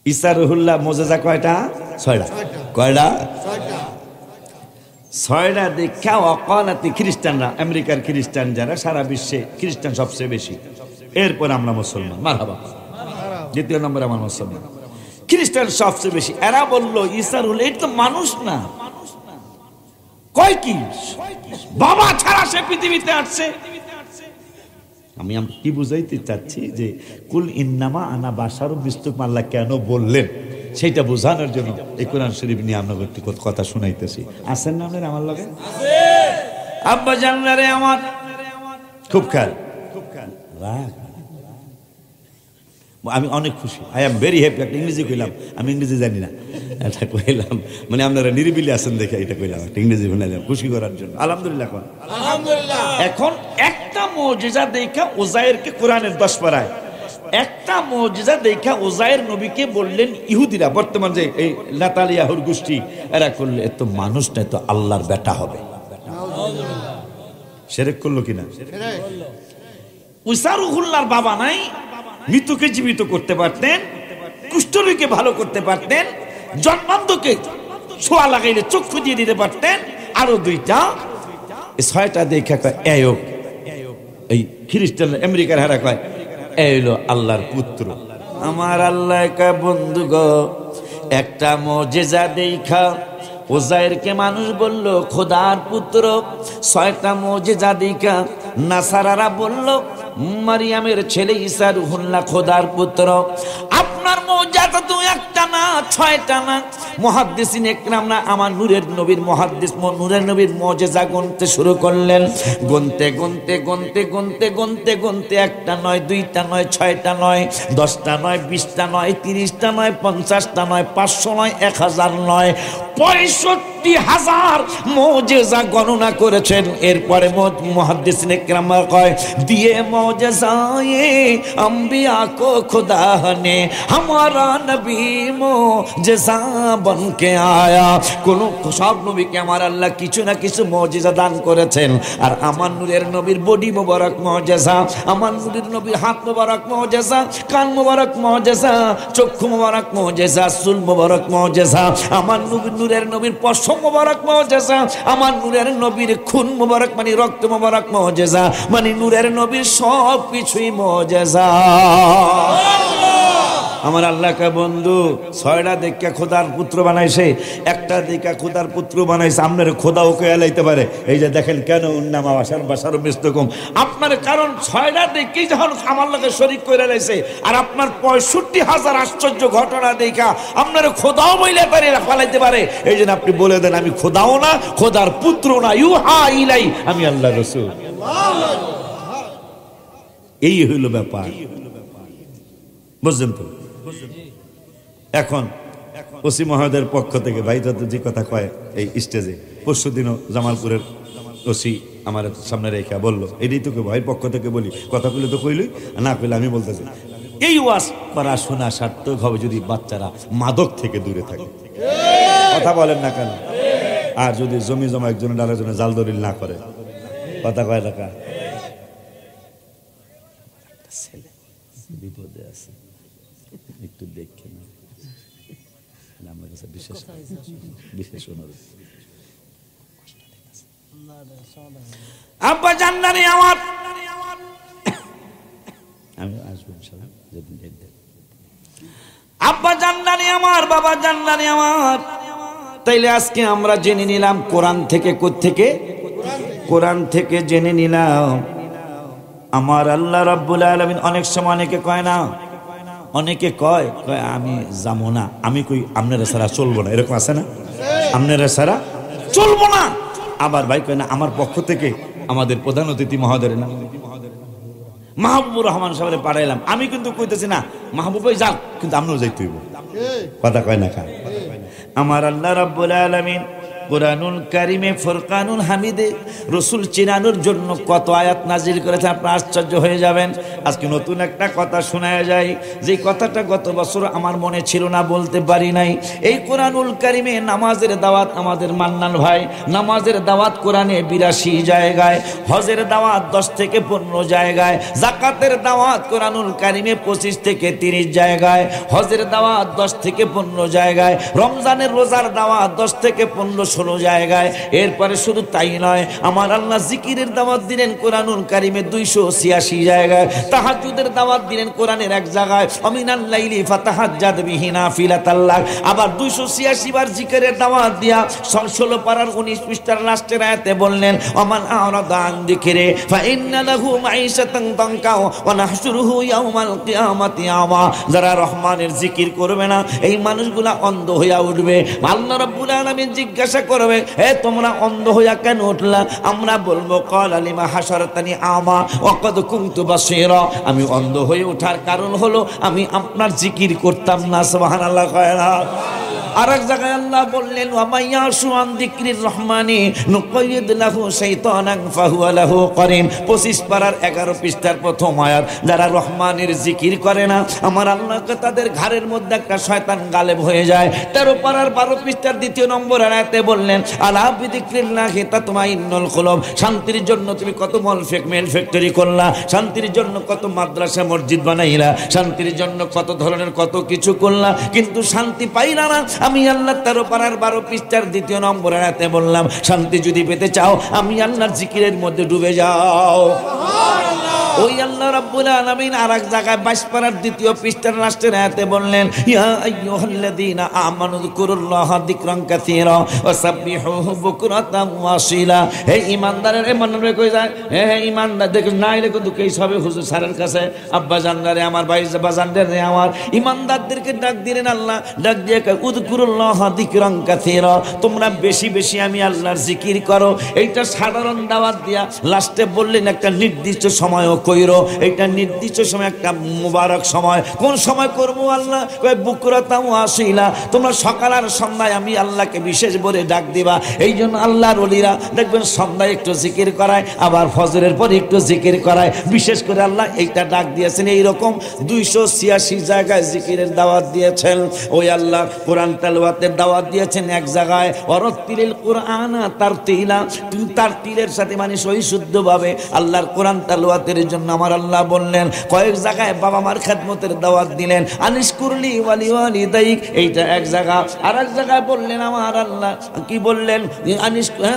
ঈসা রুহুল্লাহ মোজেজা কয়টা? 6টা। কয়টা? 6টা দেখা ওয়াকালাতি খ্রিস্টানরা, আমেরিকার খ্রিস্টান যারা, সারা বিশ্বে খ্রিস্টান সবচেয়ে বেশি, এরপর আমরা মুসলমান। মারহাবা। দ্বিতীয় নম্বর আমার মুসলমান, খ্রিস্টান সবচেয়ে বেশি। এরা বলল ঈসা রুহুল্লাহ এটা তো মানুষ না, কয় কি বাবা ছাড়া সে পৃথিবীতে আসছে। আমি কি বুঝাইতে চাচ্ছি যে কুল ইন্নামা আনা বাশারুম মিসলুকুম আল্লাহ কেন বললেন সেটা বোঝানোর জন্য এই কোরআন শরীফ নিয়ে আমরা একটু কথা শুনাইতেছি। আছেন না আপনার আমার লগে? আব্বা জানলারে আমার খুব খেয়াল, রাগ, আমি অনেক খুশি, আই এম ভেরি হ্যাপি। একটা ইংরেজি কইলাম, আমি ইংরেজি জানি না, এটা কইলাম মানে আপনারা নিরিবিলি আছেন দেখে এটা কইলাম, একটা ইংরেজি শুনাইলাম খুশি করার জন্য। আলহামদুলিল্লাহ। এখন একটা মুজিজা দেখা উজাইরকে কোরআনের 10 পারায় একটা মুজিজা দেখা উজাইর নবীকে বললেন ইহুদিরা, বর্তমান যে এই নাতালিয়াহুর গোষ্ঠী, এরা করলে এত মানুষ না, তো আল্লাহর বেটা হবে। শিরক করলো কিনা? ঈসা রুহুল্লাহর বাবা নাই, মৃতকে জীবিত করতে পারতেন, কুষ্ঠরোগীকে ভালো করতে পারতেন, জন্মান্ধকে ছোঁয়া লাগাইলে চক্ষু দিয়ে দিতে পারতেন, আরো 2টা। 6টা দেখা কয় এয়ক, এই খ্রিস্টান আমেরিকার হারা কয় এলো আল্লাহর পুত্র। আমার আল্লাহ কয় বন্ধু গো, একটা মুজিজা দেখা উজাইরকে মানুষ বলল খোদার পুত্র। 6টা মুজিজা দেখা নাসারারা বলল মারিয়ামের ছেলে ঈসা রুহুল্লাহ খোদার পুত্র। আপনার মুজিজা তো একটা না, 6টা না। মুহাদ্দিসিন ইকরাম না আমার নূরের নবীর মুহাদ্দিস নূরের নবীর মুজিজা গুনতে শুরু করলেন। গুনতে গুনতে গুনতে গুনতে গুনতে গুনতে একটা নয়, 2টা নয়, 6টা নয়, 10টা নয়, 20টা নয়, 30টা নয়, 50টা নয়, 500 নয়, 1000 নয়, 65,000 মুজিজা গণনা করেছেন। এরপরে মুহাদ্দিসিন ইকরাম কয় দিয়ে মুজিজায়ে আম্বিয়া কো খুদা ने हमारा नबी मुजिजा बन के आया। কোন সব নবীকে আমার আল্লাহ কিছু না কিছু মুজিজা দান করেছেন, আর আমার নূরের নবীর বডি মোবারক মুজিজা, আমার নূরের নবীর হাত মোবারক মুজিজা, কান মোবারক মুজিজা, চক্ষু মোবারক মুজিজা, চুল মোবারক মুজিজা, আমার নূরের নবীর পশম মোবারক মুজিজা, আমার নূরের নবীর খুন মোবারক মানে রক্ত মোবারক মুজিজা, মানে নূরের নবীর সব কিছুই মুজিজা। আমার আল্লাহ কা বন্ধু 6টা দেখা খোদার পুত্র বানাইছে, একটা দেখা খোদার পুত্র বানাইছে। আপনার খোদা ওকে এলাইতে পারে, এই যে দেখেন কেন উন্নামা বাসার মিস্তকম আপনার, কারণ 6টা দেখেই যখন আমার লোকে শরীক করে লাইছে, আর আপনার 65,000 আশ্চর্য ঘটনা দেখা আপনার খোদাও বইলে পারে ফালাইতে পারে। এই জন্য আপনি বলে দেন আমি খোদাও না, খোদার পুত্র না, ইউহা ইলাই, আমি আল্লাহ রাসূল। এই হইল ব্যাপার, বুঝলেন তো? এখন ওসি মহোদয়ের পক্ষ থেকে ভাই যত যে কথা কয় এই স্টেজে, পরশুদিনও জামালপুরের ওসি আমার সামনে রেখা বললো, এটাই তোকে ভাইয়ের পক্ষ থেকে বলি, কথা কইলে তো কইলই, না কইলে আমি বলতেছি, এই ওয়াজ করা শোনা সার্থক হবে যদি বাচ্চারা মাদক থেকে দূরে থাকে। কথা বলেন না কেন? আর যদি জমি জমা একজনের আরেকজনের জাল দলিল না করে, কথা কয় টাকা ছেলে বিপদে আছে, একটু দেখে না, আমার কাছে বিশেষ অনুরোধ। আব্বা জান্নানি আমার, আমি আসবো ইনশাআল্লাহ যেদিন দেখবেন। আব্বা জান্নানি আমার, বাবা জান্নানি আমার। তাইলে আজকে আমরা জেনে নিলাম কোরআন থেকে, কোত্থেকে? কোরআন থেকে জেনে নিলাম আমার আল্লাহ রাব্বুল আলামিন। অনেক সময় অনেকে কয় না, অনেকে কয় আমি যাবো না, আমি কই আপনারা ছাড়া চলবো না, এরকম আছে না? আপনারা ছাড়া চলবো না। আবার ভাই কয় না আমার পক্ষ থেকে আমাদের প্রধান অতিথি মহোদয়ের নাম মাহবুবুর রহমান সাহেবের পাঠাইলাম, আমি কিন্তু কইতেছি না মাহবুব ভাই যাও, কিন্তু আপনিও যাইতে হইব। কথা কয় না কা? আমার আল্লাহ রাব্বুল আলামিন কুরআনুল কারীমে ফুরকানুল হামিদে রাসূল চিনানোর জন্য কত আয়াত নাজিল করেছে, আপনারা আশ্চর্য হয়ে যাবেন। আজকে নতুন একটা কথা শোনা যায়, যে কথাটা গত বছর আমার মনে ছিল না, বলতে পারি নাই। এই কুরআনুল কারীমে নামাজের দাওয়াত আমাদের মান্নান ভাই, নামাজের দাওয়াত কোরআনে 82 জায়গায়, হজের দাওয়াত 10 থেকে 15 জায়গায়, যাকাতের দাওয়াত কুরআনুল কারীমে 25 থেকে 30 জায়গায়, হজের দাওয়াত 10 থেকে 15 জায়গায়, রমজানের রোজার দাওয়াত 10 থেকে 15-16 জায়গায়। এরপরে শুধু তাই নয়, আমার আল্লাহ জিকিরের দাওয়াত দিলেন কুরআনুল কারীমে 286 জায়গায়, তাহাজ্জুদের দাওয়াত দিলেন কোরআনের এক জায়গায়, আমিনাল লাইলি ফাতাহাজ্জাদ বিহি নাফিলাতাল লাক। আবার 286 বার জিকিরের দাওয়াত দিয়া 16 পারার 19 পৃষ্ঠার লাস্টের আয়াতে বললেন, ওমান আরাদা আন যিকরি ফাইন্না লাহু মাঈশাতান দানকা ওয়া নাহশুরুহু ইয়াওমাল কিয়ামাতি আমা। যারা রহমানের জিকির করবে না, এই মানুষগুলা অন্ধ হইয়া উঠবে। আল্লাহ রাব্বুল আলামিন জিজ্ঞাসা করবে, হে তোমরা অন্ধ হইয়া কেন উঠলা? আমরা বলবো, ক্বালা লিমা হাশারতানি আমা ওয়া ক্বাদ কুনতু বাসীরা। আমি অন্ধ হয়ে ওঠার কারণ হলো আমি আপনার জিকির করতাম না। সুবহানাল্লাহ। আরেক জায়গায় আল্লাহ বললেন, ওয়া মাইয়াশু আন যিকরির রহমানি নুকাইয়িদ লাহু শাইতানান ফাহুয়া লাহু করিন। 25 পারার 11 পৃষ্ঠার প্রথম আয়াত। যারা রহমানের জিকির করে না, আমার আল্লাহকে তাদের ঘাড়ের মধ্যে একটা শয়তান গালেব হয়ে যায়। 13 পারার 12 পৃষ্ঠার 2 নম্বর আয়াতে বললেন, আলা বিযিকরিল্লাহি তাতমাইন্নুল কুলুব। শান্তির জন্য তুমি কত মেল ফ্যাক্টরি করলা, শান্তির জন্য কত মাদ্রাসা মসজিদ বানাইলা, শান্তির জন্য কত ধরনের কত কিছু করলা, কিন্তু শান্তি পাইলা না। আমি আল্লাহ 13 পারার 12 পৃষ্ঠার 2 নম্বর আয়াতে বললাম, শান্তি যদি পেতে চাও আমি আল্লাহর জিকিরের মধ্যে ডুবে যাও। ওই আল্লাহ রাব্বুল আলামিন আরেক জায়গায় 22 পারার 2 পৃষ্ঠার লাস্টের আয়াতে বললেন, ইয়া আইয়ুহাল্লাযীনা আমানু যিকুরুল্লাহা যিকরান কাসীরা ওয়া সাব্বিহুহু বুকরাতান ওয়া আসীলা। হে ঈমানদারের, ঈমানদার কই যায়? হে ঈমানদার দেখো নাই রে, কত কেই সবে হুজুর স্যারের কাছে, আব্বা জানদারে আমার, ভাই বাজানদারে আমার। ঈমানদারদেরকে ডাক দিলেন আল্লাহ, ডাক দিয়ে উযকুরুল্লাহা যিকরান কাসীরা, তোমরা বেশি বেশি আমি আল্লাহর জিকির করো। এইটা সাধারণ দাওয়াত দিয়া লাস্টে বললেন একটা নির্দিষ্ট সময় কইরো। এটা নির্দিষ্ট সময়, একটা মুবারক সময়। কোন সময় করবো আল্লাহ? বুকরাতাও আসিলা, তোমরা সকাল আর সন্ধ্যায় আমি আল্লাহকে বিশেষ বলে ডাক দিবা। এই জন্য আল্লাহর ওলিরা দেখবেন সন্ধ্যায় একটু জিকির করায়, আবার ফজরের পর একটু জিকির করায়। বিশেষ করে আল্লাহ এইটা ডাক দিয়েছেন। এইরকম 286 জায়গায় জিকিরের দাওয়াত দিয়েছেন। ওই আল্লাহ কোরআন তেলাওয়াতের দাওয়াত দিয়েছেন এক জায়গায়, ওয়ারাত্তিলিল কুরআনা তারতিলা। তুমি তারতিলের সাথে মানে সহিশুদ্ধভাবে আল্লাহর কোরআন তেলাওয়াতের জন্য আমার আল্লাহ বললেন। কয়েক জায়গায় বাবা মার খেদমতের দাওয়াত দিলেন, আনিশকুরলি ওয়ালি ওয়ালিদাইক, এইটা এক জায়গা। আর এক জায়গায় বললেন আমার আল্লাহ কি বললেন,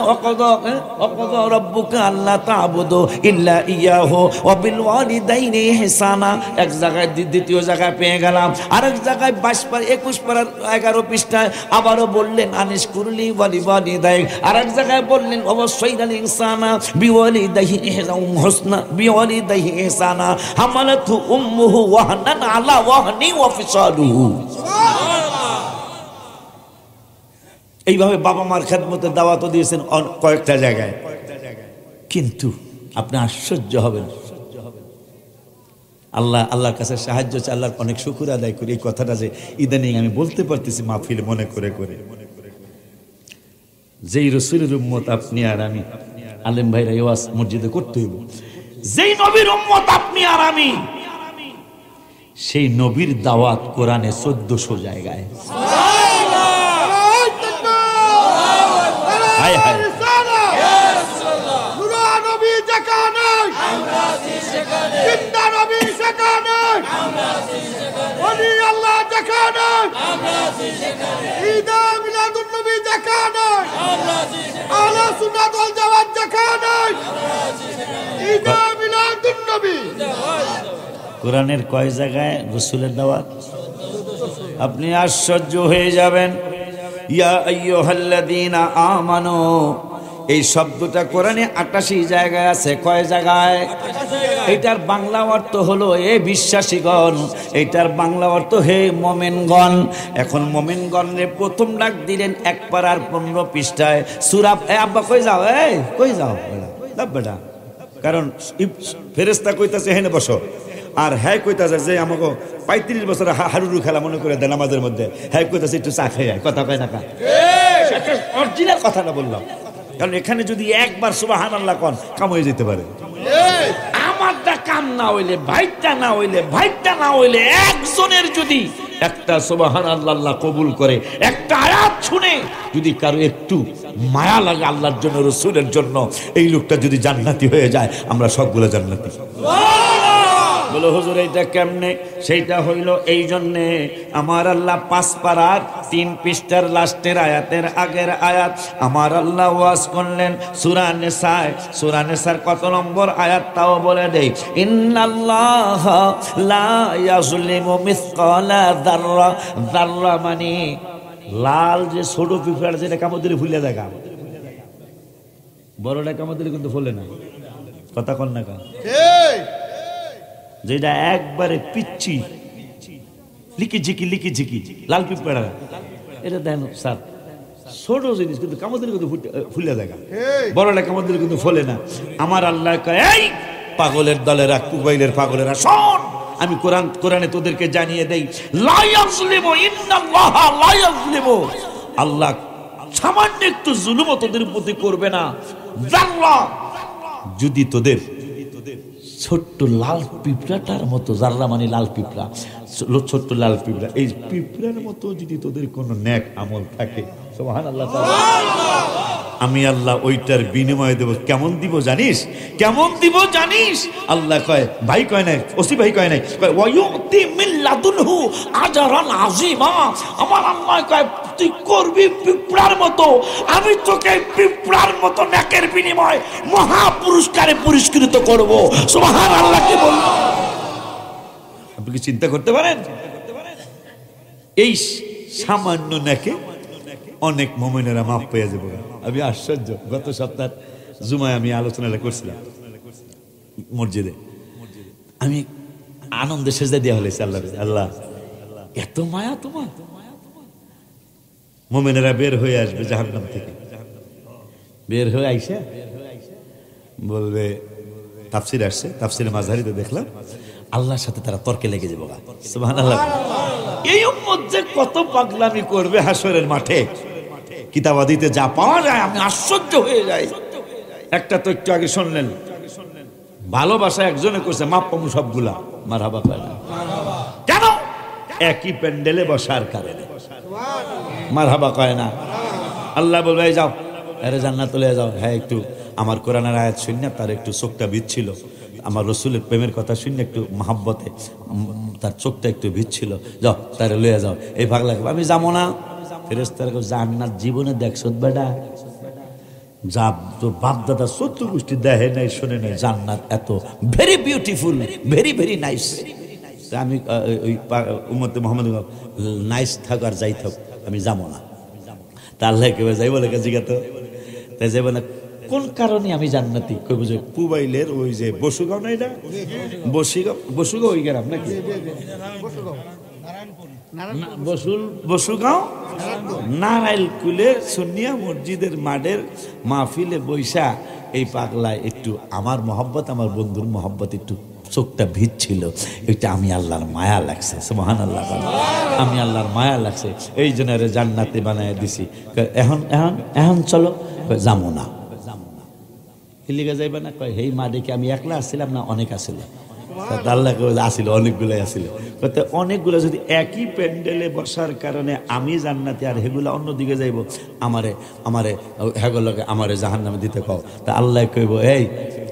ওয়াকাযা রাব্বুকা আল্লা তা'বুদু ইল্লা ইয়াহু ওয়া বিল ওয়ালিদাইনি ইহসানা। এক জায়গায়, দ্বিতীয় জায়গায় পেয়ে গেলাম। আরেক জায়গায় 21 পারার 11 পৃষ্ঠায় আবারও বললেন, আনিশকুরলি ওয়ালি ওয়ালিদাইক। আরেক জায়গায় বললেন, অবশ্যই আল ইনসানা বিওয়ালিদাইহি হুসনা বিওয়ালিদাইহি ইহসানা হামালাতহু উম্মুহু ওয়াহনান আলা ওয়াহনি ওয়া ফিসালুহু। এইভাবে বাবা মার খেদমতের দাওয়াতও দিয়েছেন কয়েকটা জায়গায়। কিন্তু আপনি আশ্চর্য হবেন, আল্লাহর কাছে সাহায্য চাই, আল্লাহর অনেক শুকর আদায় করি। এই কথাটা যে ইদানিং আমি বলতে পারতেছি মাহফিল মনে করে করে, যেই রাসূলের উম্মত আপনি আর আমি, আলেম ভাইরা ওয়াজ মসজিদে করতে হইব, যেই নবীর উম্মত আপনি আর আমি, সেই নবীর দাওয়াত কোরআনে 1400 জায়গায়। হায় হায়, কোরআনের কয় জায়গায় রাসূলের দাওয়াত? আপনি আশ্চর্য হয়ে যাবেন। ইয়া আইয়ুহাল্লাযীনা আমানু, এই শব্দটা কোরআনে 88 জায়গায় আছে। কয় জায়গায়? এটার বাংলা অর্থ হলো এ বিশ্বাসীগণ, এটার বাংলা অর্থ হে মোমেনগণ। এখন মোমেনগণের প্রথম ডাক দিলেন 1 পারার 15 পৃষ্ঠায় সূরা। আব্বা কই যাও? কই যাও বেটা? কারণ ফেরেশতা কইতাছে হেনে বসো, আর হ্যাঁ কইতাছে যে আমাকে 35 বছর হারুরু খেলা মনে করে দেন আমাদের মধ্যে। হ্যাঁ কইতাছে একটু চা খেয়ে কথা কয় না কা একটা অরিজিনাল কথাটা বললাম, কারণ এখানে যদি একবার সুবহানাল্লাহ কোন কাম হয়ে যেতে পারে। আমারটা কাম না হইলে, ভাইটা না হইলে, ভাইটা না হইলে, একজনের যদি একটা সুবহানাল্লাহ কবুল করে, একটা আয়াত শুনে যদি কারো একটু মায়া লাগে আল্লাহর জন্য, রাসূলের জন্য, এই লোকটা যদি জান্নাতি হয়ে যায়, আমরা সবগুলো জান্নাতি। বলো হুজুর এইটা কেমনে? সেইটা হইল এই জন্যে, আমার আল্লাহ 5 পারার 3 পৃষ্ঠার লাস্টের আয়াতের আগের আয়াত আমার আল্লাহ ওয়াজ করলেন সূরা নিসায়। সূরা নিসার কত নম্বর আয়াত তাও বলে দেই, ইন্নাল্লাহা লা ইয়াজলিমু মিসকালা যাররা। যাররা মানে লাল যে ছোট পিঁপড়া, যেটা কামড় দিলে ফুলে যায়, বড়টা কামড় দিলে কিন্তু ফুলে না। কথা কন না কেন? যেটা একবারে পিচ্ছি লিকি ঝিকি লাল পিঁপড়া, এটা দেন স্যার ছোট জিনিস, কিন্তু কামড় দিলে কিন্তু ফুলে যায়, বড়টা কামড় দিলে কিন্তু ফলে না। আমার আল্লাহ কয়, এই পাগলের দলেরা, কুবাইলের পাগলেরা, শোন, আমি কোরআনে তোদেরকে জানিয়ে দেই, লা ইয়াজলিমু ইন্নাল্লাহা লা ইয়াজলিমু। আল্লাহ সামান্য একটু জুলুম তোদের প্রতি করবে না। জাল্লা যদি তোদের ছোট্ট লাল পিঁপড়াটার মতো, জাররা মানে লাল পিঁপড়া, ছোট্ট লাল পিঁপড়া, এই পিঁপড়ার মতো যদি তোদের কোনো নেক আমল থাকে, সুবহানাল্লাহ, আমি আল্লাহ ওইটার বিনিময় দেব। কেমন দিব জানিস? কেমন দিব জানিস? আল্লাহ কয়, ভাই কয় নাই, ওসি ভাই কয় নাই, কয় ওয়ায়ুতি মিন লাদুনহু আজরান আযীমা। আমার আল্লাহ কয়, তুই করবি পিঁপড়ার মতো, আমি তোকে পিঁপড়ার মতো নেকের বিনিময় মহা পুরস্কারে পুরস্কৃত করব। সুবহানাল্লাহ কি বলবো? আপনি কি চিন্তা করতে পারেন? এই সামান্য নেকে অনেক মুমিনেরা মাফ পেয়ে যাবে। আমি আশ্চর্য, গত সপ্তাহ জুমায় আমি আলোচনাটা করছিলাম মসজিদে, আমি আনন্দে সেজদা দেওয়া হয়েছে আল্লাহ, আল্লাহ এত মায়া তোমার। মুমিনেরা বের হয়ে আসবে জাহান্নাম থেকে, বের হয়ে আইসা বলবে, তাফসির আসছে, তাফসিরে মাঝহারিতে দেখলাম আল্লাহর সাথে তারা তর্কে লেগে যাবে। সুবহানাল্লাহ। এই উম্মত যে কত পাগলামি করবে হাসরের মাঠে, কিতাবাদিতে যা পাওয়া যায় আমি আশ্চর্য হয়ে যাই। একটা তো একটু আগে শুনলেন, ভালোবাসা একজনে করছে, মাপ পামু সবগুলা, মারহাবা কয় না কেন? একই প্যান্ডেলে বসার কারণে মারহাবা কয় না। আল্লাহ বলবে, যাও আরে জান্নাতে চলে যাও। হ্যাঁ, একটু আমার কোরআনের আয়াত শুনে তার একটু চোখটা ভিজছিল, আমার রসুলের প্রেমের কথা শুনে একটু মহাব্বতে তার চোখটা একটু ভিজছিল, যাও তারে লয়ে যাও। এই ভাগ লাগবে, আমি যাবো না। ফেরেশতারা কয়, জান্নাত জীবনে দেখছো বেটা? যা তোর বাপ দাদা 70 গোষ্ঠী দেখে নাই, শুনে নাই, জান্নাত এত very beautiful, very very nice. আমি ওই উম্মতে মুহাম্মদ নাইস থাক আর যাই থাক, আমি যাবো না। তা আল্লাহ কেউ যাইব লেখা জিজ্ঞাতো, তাই যাইব না কোন কারণে আমি জান্নাতি? কই বুঝে কুবাইলের ওই যে বসুগাঁও, না এটা বসুগাঁও ওই গ্রাম নাকি? বসুগাঁও নারায়ণকুলের সুন্নিয়া মসজিদের মাঠের মাহফিলে বৈশা এই পাগলায় একটু আমার মহব্বত, আমার বন্ধুর মহব্বত একটু চোখটা ভিজছিল, এটা আমি আল্লাহর মায়া লাগছে। সুবহানাল্লাহ, আমি আল্লাহর মায়া লাগছে, এই জন্য জান্নাতে বানায় দিছি। এখন এখন এখন চলো, যাবো না। হিলিগা যাইবে না? কয় হেই মা দেখে আমি একলা আসছিলাম না, অনেক আসছিল। আল্লাহ আসিল, অনেকগুলো আসিল। অনেকগুলো যদি একই প্যান্ডেলে বসার কারণে আমি জান্নাতি আর হেগুলা অন্যদিকে যাইব, আমারে হেগুলোকে আমারে জাহান্নামে দিতে কও। তা আল্লাহ কইব, এই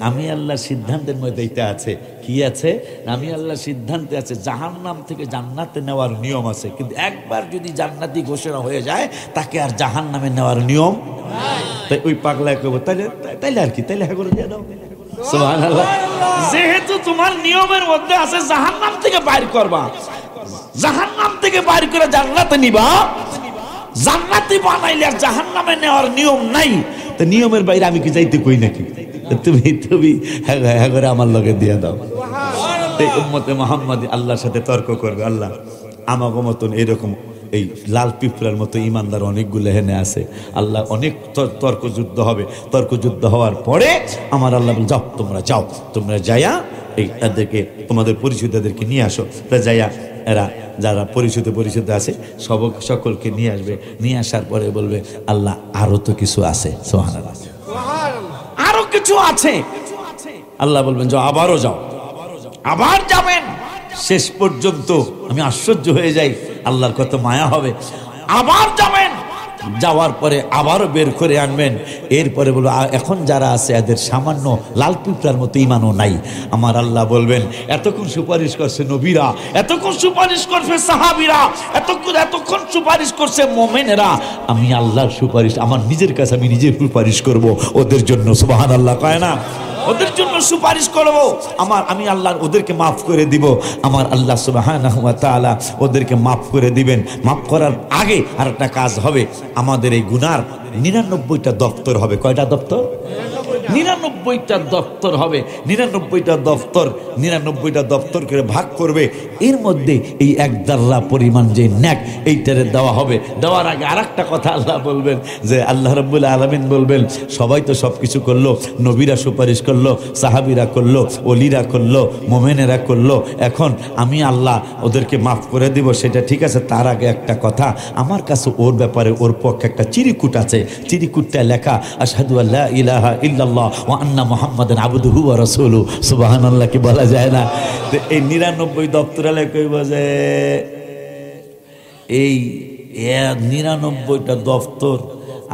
আমি আল্লাহর সিদ্ধান্তের মধ্যে এটা আছে। কি আছে? আমি আল্লাহর সিদ্ধান্তে আছে জাহান্নাম থেকে জান্নাতে নেওয়ার নিয়ম আছে, কিন্তু একবার যদি জান্নাতি ঘোষণা হয়ে যায় তাকে আর জাহান্নামে নেওয়ার নিয়ম নাই। তাই ওই পাগলায় কইব, তাইলে আর কি, তাইলে হেগুলো দিয়ে দাও। সুবহানাল্লাহ। যেহেতু তোমার নিয়মের মধ্যে আছে জাহান্নাম থেকে বাইর করবা, জাহান্নাম থেকে বাইর করে জান্নাতে নিবা, জান্নাতি বানাইলে আর জাহান্নামে নেওয়ার নিয়ম নাই, তো নিয়মের বাইরে আমি কি যাইতে কই নাকি? তুমি হ্যাঁ করে আমার লগে দিয়ে দাও। এই উম্মতে মুহাম্মাদি আল্লাহর সাথে তর্ক করবে, আল্লাহ আমাকে মতন এরকম এই লাল পিঁপড়ার মতো ইমানদার অনেকগুলো হেনে আছে, আল্লাহ অনেক তর্কযুদ্ধ হবে। তর্কযুদ্ধ হওয়ার পরে আমার আল্লাহ বল, যাও তোমরা যাইয়া এই তাদেরকে, তোমাদের পরিচিতদেরকে নিয়ে আসো। তা যাইয়া এরা যারা পরিচিত আছে সকলকে নিয়ে আসবে, নিয়ে আসার পরে বলবে আল্লাহ আরো তো কিছু আছে, সুবহানাল্লাহ, আরো কিছু আছে। আল্লাহ বলবেন যাও, আবারও যাও, আবার যাবেন। শেষ পর্যন্ত আমি আশ্চর্য হয়ে যাই, আল্লাহর কত মায়া হবে। আবার যাবেন, যাওয়ার পরে আবারও বের করে আনবেন। এরপরে বলবো এখন যারা আছে এদের সামান্য লাল পিঁপড়ার মতো ইমানও নাই। আমার আল্লাহ বলবেন এতক্ষণ সুপারিশ করছে নবীরা, এতক্ষণ সুপারিশ করছে সাহাবীরা, এতক্ষণ সুপারিশ করছে মুমিনেরা, আমি আল্লাহর সুপারিশ আমার নিজের কাছে আমি নিজে সুপারিশ করব ওদের জন্য। সুবহানাল্লাহ কয় না? ওদের জন্য সুপারিশ করব, আমি আল্লাহ ওদেরকে মাফ করে দিব। আমার আল্লাহ সুবহানাহু ওয়া তাআলা ওদেরকে মাফ করে দিবেন। মাফ করার আগে আর একটা কাজ হবে, আমাদের এই গুনার 99টা দপ্তর হবে। কয়টা দপ্তর? 99টা দপ্তর হবে। 99টা দপ্তর করে ভাগ করবে। এর মধ্যে এই এক দাররা পরিমাণ যে নেক এইটারে দেওয়া হবে। দেওয়ার আগে আরেকটা কথা আল্লাহ বলবেন যে আল্লাহ রাব্বুল আলামিন বলবেন সবাই তো সব কিছু করলো, নবীরা সুপারিশ করলো, সাহাবীরা করলো, ওলিরা করলো, মুমিনেরা করলো, এখন আমি আল্লাহ ওদেরকে মাফ করে দিব, সেটা ঠিক আছে। তার আগে একটা কথা, আমার কাছে ওর ব্যাপারে ওর পক্ষে একটা চিরিকুট আছে। চিরিকুটটা লেখা আশহাদু আল্লা ইলাহা ইল্লাল্লাহ ওয়া আন্না মুহাম্মাদান আবদুহু ওয়া রাসূলুহু। সুবহানাল্লাহ কি বলা যায় না? এই 99 দপ্তর কইব যে এই 99টা দপ্তর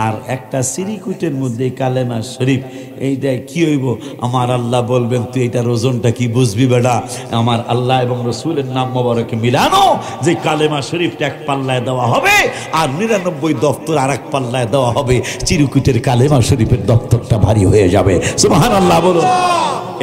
আর একটা সিরিকুটের মধ্যে কালেমা শরীফ, এইটা কি হইব? আমার আল্লাহ বলবেন তুই এটার ওজনটা কি বুঝবি বেটা? আমার আল্লাহ এবং রসুলের নাম মোবারকে মিলানো যে কালেমা শরীফটা এক পাল্লায় দেওয়া হবে আর 99 দপ্তর আর এক পাল্লায় দেওয়া হবে, চিরকুটের কালেমা শরীফের দপ্তরটা ভারী হয়ে যাবে। সুবহানাল্লাহ বলুন।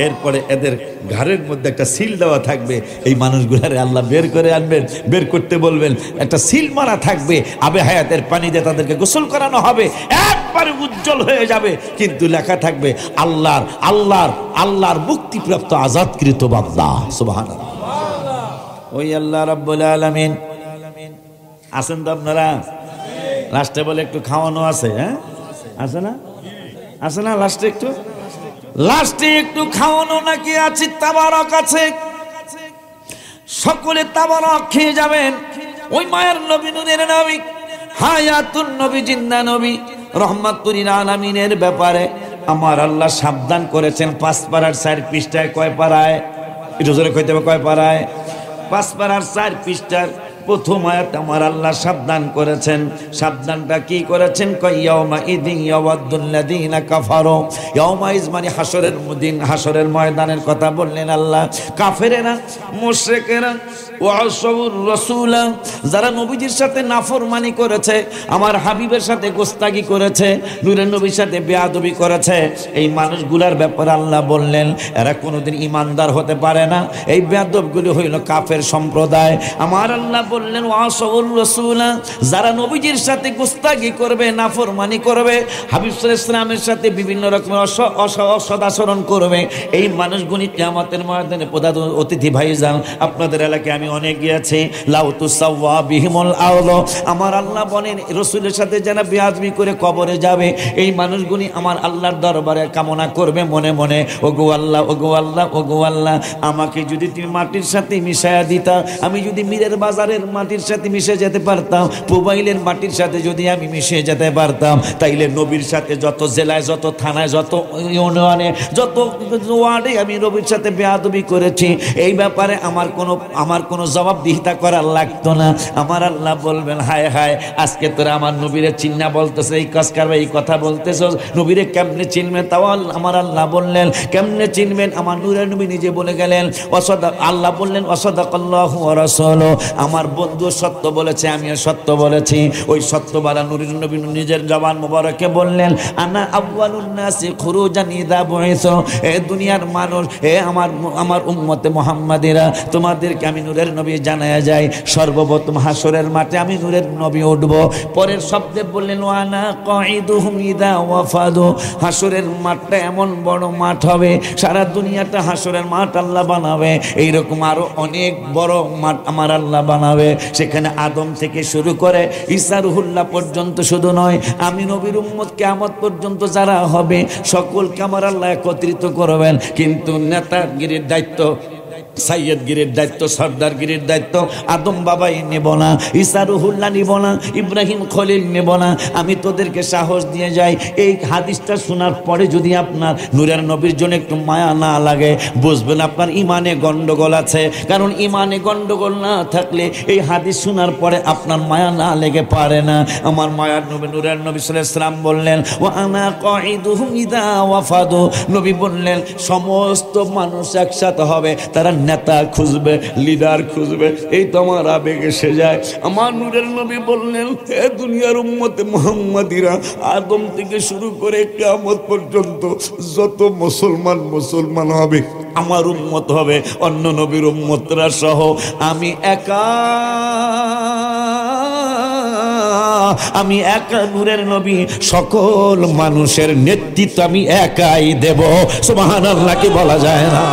এরপরে এদের ঘাড়ের মধ্যে একটা সিল দেওয়া থাকবে। এই মানুষগুলারে আল্লাহ বের করে আনবেন, বের করতে বলবেন, একটা সিল মারা থাকবে, আবে হায়াতের পানি দিয়ে তাদেরকে গোসল করানো হবে, একবারে উজ্জ্বল হয়ে যাবে। কিন্তু লেখা থাকবে আল্লাহর মুক্তিপ্রাপ্ত আজাদকৃত বান্দা। সুবহানাল্লাহ। ওই আল্লাহ রাব্বুল আলামিন আছেন তো আপনারা? লাস্টে বলে একটু খাওয়ানো আছে, হ্যাঁ আছে না? আছে না? লাস্টে একটু খাওয়ানো নাকি আছে? তাবারক আছে, সকলে তাবারক খেয়ে যাবেন। ওই মায়ের নবী, নূরের নবী, হায়াতুন নবী, জিন্দা নবী, রহমাতুল আলামিনের ব্যাপারে আমার আল্লাহ সাবধান করেছেন। 5 পারার 4 পৃষ্ঠায়, কয় পারায়? একটু জোরে কইতে হবে, কয় পারায়? 5 পারার 4 পৃষ্ঠার প্রথম আয়াত আমার আল্লাহ সাবধান করেছেন। সাবধানটা কি করেছেন? ইয়াউমা ইদিন ইয়াওয়াদ্দুল্লাযীনা কাফারু। ইয়াউমা ইজ মানে হাসরের দিন, হাসরের ময়দানের কথা বললেন আল্লাহ। কাফেরেরা, মুশরিকেরা, ওয়াসাউর রাসূলা, যারা নবীজির সাথে নাফরমানি করেছে, আমার হাবিবের সাথে গোস্তাগি করেছে, নূরের নবীর সাথে বেয়াদবি করেছে, এই মানুষগুলার ব্যাপারে আল্লাহ বললেন এরা কোনোদিন ইমানদার হতে পারে না। এই বেয়াদবগুলি হইল কাফের সম্প্রদায়। আমার আল্লাহ বললেন ওয়াসাউর রাসূলা, যারা নবীজির সাথে গোস্তাগি করবে, নাফরমানি করবে, হাবিব সাল্লাল্লাহু আলাইহি ওয়াসাল্লামের সাথে বিভিন্ন রকমের অসদাচরণ করবে, এই মানুষগুলি কিয়ামতের ময়দানে প্রধান অতিথি ভাইজান, আপনাদের এলাকায় আমি অনেক গিয়েছি। লাউ তুসাওয়া বিহিমুল আরদ, আমার আল্লাহ বলেন রাসূলের সাথে যারা বেয়াদবি করে কবরে যাবে, এই মানুষগুলি আমার আল্লাহর দরবারে কামনা করবে মনে মনে, ওগো আল্লাহ, ওগো আল্লাহ, ওগো আল্লাহ, আমাকে যদি তুমি মাটির সাথে মিশায়া দিতা, আমি যদি মীরের বাজারের মাটির সাথে মিশে যেতে পারতাম, মোবাইলের মাটির সাথে যদি আমি মিশে যেতে পারতাম, তাইলে নবীর সাথে যত জেলায়, যত থানায়, যত ইউনিয়নে, যত ওয়ার্ডে আমি নবীর সাথে বেয়াদবি করেছি, এই ব্যাপারে আমার কোনো জবাবদিহিতা করার লাগতো না। আমার আল্লাহ বলবেন হায় হায়, আজকে তোরা আমার নবীরে চিন্না বলতেছে, এই কাজকার এই কথা বলতেছ, নবীরে কেমনে চিনবে? তাও আমার আল্লাহ বললেন কেমনে চিনবেন? আমার নূরের নবী নিজে বলে গেলেন, আল্লাহ বললেন ওয়াসাদাকাল্লাহু ওয়া রাসূলুহু, আমার বন্ধু সত্য বলেছে, আমিও সত্য বলেছি। ওই সত্যবালা নূরের নবী নিজের জবান মোবারকে বললেন আনা আউয়ালুন নাসি খুরুজান ইযা বুইসু, এ দুনিয়ার মানুষ, এ আমার উম্মতে মুহাম্মাদিরা, তোমাদেরকে আমি নূরের নবী জানায়া যায়, সর্বপ্রথম হাসরের মাঠে আমি নূরের নবী উঠব। পরের শব্দে বললেন ওয়ানা কাঈদুহুম ইযা ওয়াফাদু, হাসরের মাঠটা এমন বড় মাঠ হবে, সারা দুনিয়াটা হাসরের মাঠ আল্লাহ বানাবে, এইরকম আরো অনেক বড় মাঠ আমার আল্লাহ বানাবে। সেখানে আদম থেকে শুরু করে ঈসা রুহুল্লাহ পর্যন্ত শুধু নয়, আমি নবীর উম্মত কিয়ামত পর্যন্ত যারা হবে সকলকে আমার আল্লাহ একত্রিত করবেন। কিন্তু নেতাগিরির দায়িত্ব সাইয়্যদগিরির দায়িত্ব, সর্দারগিরির দায়িত্ব আদম বাবাই নেব না, ঈসা রুহুল্লাহ নিব না, ইব্রাহিম খলিল নেব না। আমি তোদেরকে সাহস দিয়ে যাই, এই হাদিসটা শোনার পরে যদি আপনার নূরের নবীর জন্য একটু মায়া না লাগে, বুঝবেন আপনার ইমানে গন্ডগোল আছে। কারণ ইমানে গন্ডগোল না থাকলে এই হাদিস শোনার পরে আপনার মায়া না লেগে পারে না। আমার মায়ার নবী নূরের নবী সাল্লাল্লাহু আলাইহি ওয়াসাল্লাম বললেন, ওয়া আনা কাঈদুহুম ইযা ওয়াফাদু। নবী বললেন সমস্ত মানুষ একসাথে হবে, তারা নেতা খুঁজবে, লিডার খুঁজবে, এই তো আমার আবেগ এসে যায়। আমার নূরের নবী বললেন, হে দুনিয়ার উম্মতে মুহাম্মাদিরা, আদম থেকে শুরু করে কিয়ামত পর্যন্ত যত মুসলমান হবে আমার উম্মত হবে, অন্য নবীর উম্মতরা সহ। আমি একা নূরের নবী, সকল মানুষের নেতৃত্ব আমি একাই দেব। সুবহানাল্লাহ কি বলা যায় না?